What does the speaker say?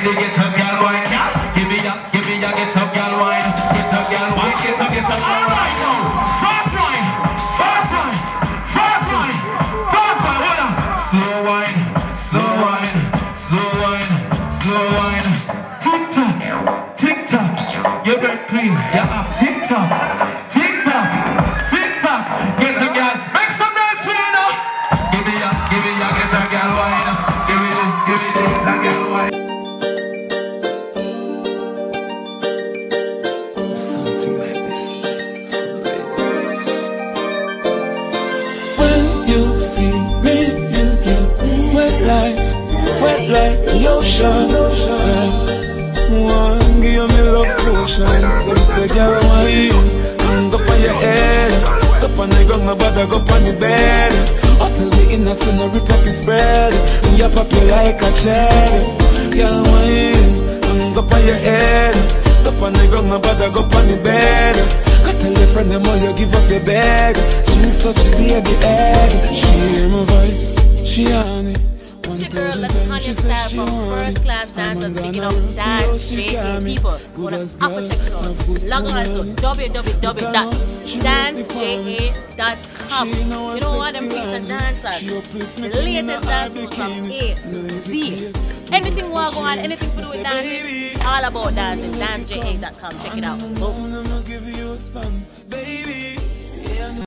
the get up, girl wine. Give me a get up, girl wine. Get up, girl wine. Get up. All right now, fast wine. Hold on. Slow wine. Tick tock. You breath clean. You have tick tock. Get up, girl. Make some dance for you now. Give me a get up, girl wine. Give me that girl wine. Something like this. When you see me, you get wet like the ocean. One give me love potion. Some say, girl, wine. Go on your head. Go on the ground, my brother, go on the bed. Until the innocent no rip up his spread. You pop you like a cherry. Girl, wine. Go on your head. Go on the ground, my brother, go on the bed. Go tell your friend them all you give up your bag. She's such a baby egg. She hear my voice, she on it. It's your girl Latanya Style from First Class Dancers, picking up Dance JA. People, wanna have to check it out. Log on to www.danceja.com. You know what them feature dancers, the latest dance moves from A to Z. Anything we go on, anything to do with dancing, all about dancing, danceja.com. Check it out. Boom.